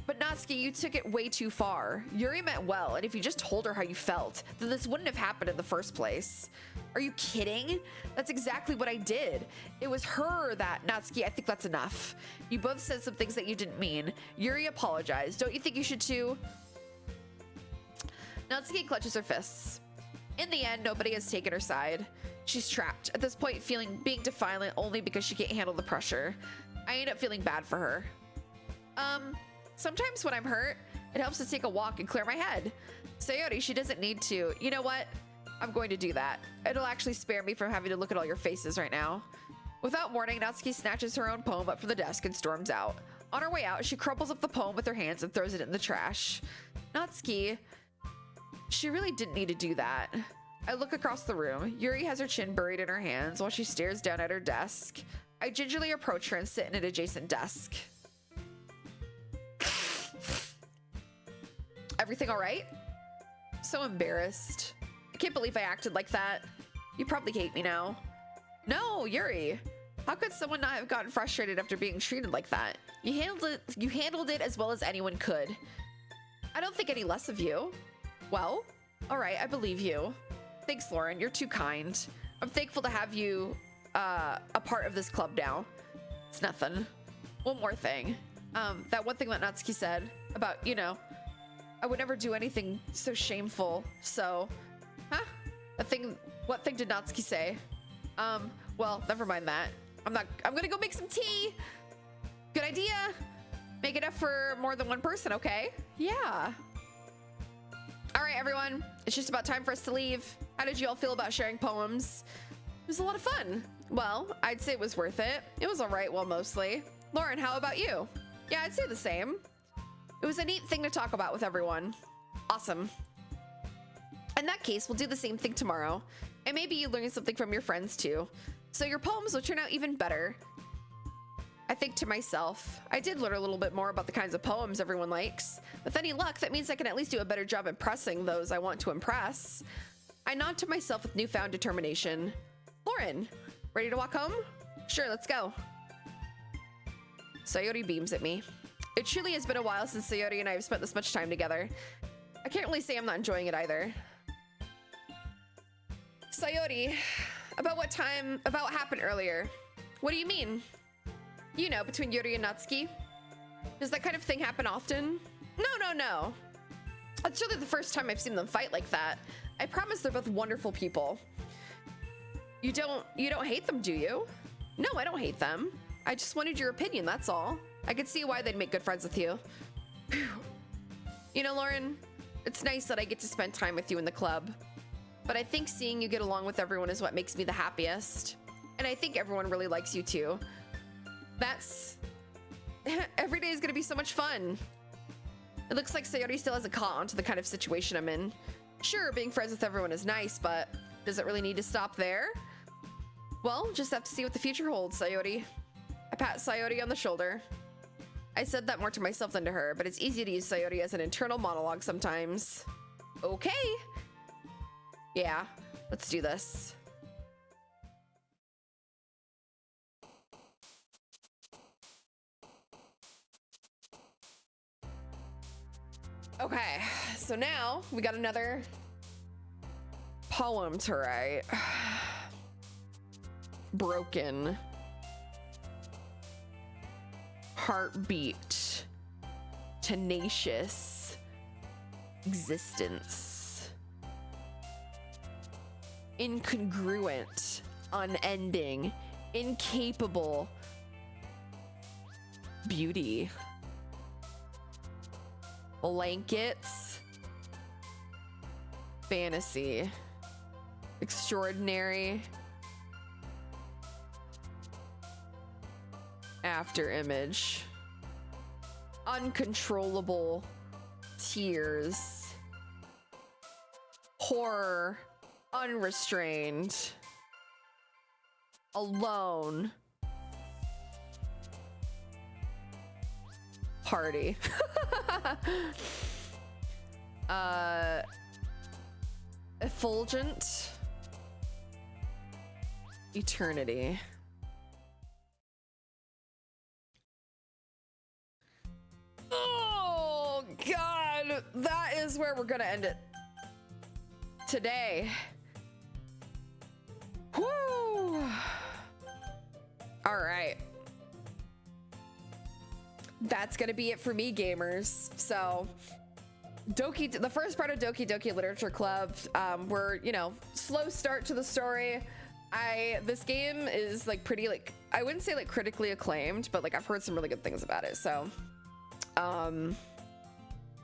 But Natsuki, you took it way too far. Yuri meant well, and if you just told her how you felt, then this wouldn't have happened in the first place. Are you kidding? That's exactly what I did. It was her that... Natsuki, I think that's enough. You both said some things that you didn't mean. Yuri apologized. Don't you think you should too? Natsuki clutches her fists. In the end, nobody has taken her side. She's trapped, at this point being defiant only because she can't handle the pressure. I end up feeling bad for her. Sometimes when I'm hurt, it helps to take a walk and clear my head. Sayori, she doesn't need to. You know what? I'm going to do that. It'll actually spare me from having to look at all your faces right now. Without warning, Natsuki snatches her own poem up from the desk and storms out. On her way out, she crumbles up the poem with her hands and throws it in the trash. Natsuki, she really didn't need to do that. I look across the room. Yuri has her chin buried in her hands while she stares down at her desk. I gingerly approach her and sit in an adjacent desk. Everything all right? So embarrassed. I can't believe I acted like that. You probably hate me now. No, Yuri. How could someone not have gotten frustrated after being treated like that? You handled it as well as anyone could. I don't think any less of you. Well, all right, I believe you. Thanks, Lauren. You're too kind. I'm thankful to have you a part of this club now. It's nothing. One more thing. That one thing that Natsuki said about, you know, I would never do anything so shameful. So, huh? What thing did Natsuki say? Well, never mind that. I'm gonna go make some tea. Good idea. Make it up for more than one person, okay? Yeah. All right, everyone. It's just about time for us to leave. How did you all feel about sharing poems? It was a lot of fun. Well, I'd say it was worth it. It was all right, well, mostly. Lauren, how about you? Yeah, I'd say the same. It was a neat thing to talk about with everyone. Awesome. In that case, we'll do the same thing tomorrow. And maybe you learn something from your friends too. So your poems will turn out even better. I think to myself, I did learn a little bit more about the kinds of poems everyone likes. With any luck, that means I can at least do a better job impressing those I want to impress. I nod to myself with newfound determination. Lauren, ready to walk home? Sure, let's go. Sayori beams at me. It truly has been a while since Sayori and I have spent this much time together. I can't really say I'm not enjoying it either. Sayori, about what happened earlier? What do you mean? You know, between Yuri and Natsuki? Does that kind of thing happen often? No. It's really the first time I've seen them fight like that. I promise they're both wonderful people. You don't hate them, do you? No, I don't hate them. I just wanted your opinion, that's all. I could see why they'd make good friends with you. Phew. You know, Lauren, it's nice that I get to spend time with you in the club. But I think seeing you get along with everyone is what makes me the happiest. And I think everyone really likes you too. Every day is gonna be so much fun. It looks like Sayori still hasn't caught on to the kind of situation I'm in. Sure, being friends with everyone is nice, but does it really need to stop there? Well, just have to see what the future holds, Sayori. I pat Sayori on the shoulder. I said that more to myself than to her, but it's easy to use Sayori as an internal monologue sometimes. Okay. Yeah, let's do this. Okay, so now we got another poem to write. Broken. Heartbeat. Tenacious. Existence. Incongruent. Unending. Incapable. Beauty. Blankets. Fantasy. Extraordinary. After image. Uncontrollable. Tears. Horror. Unrestrained. Alone. Party. Effulgent. Eternity. Oh God, that is where we're gonna end it today. Woo! All right. That's gonna be it for me, gamers. So the first part of Doki Doki Literature Club, we're, you know, slow start to the story. This game is like pretty, like, I wouldn't say like critically acclaimed, but like I've heard some really good things about it. So I'm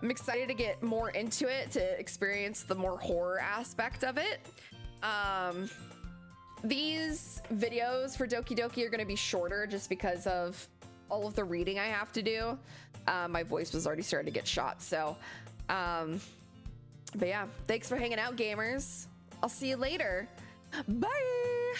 excited to get more into it, to experience the more horror aspect of it. These videos for Doki Doki are going to be shorter just because of all of the reading I have to do. My voice was already starting to get shot. So, but yeah, thanks for hanging out, gamers. I'll see you later. Bye.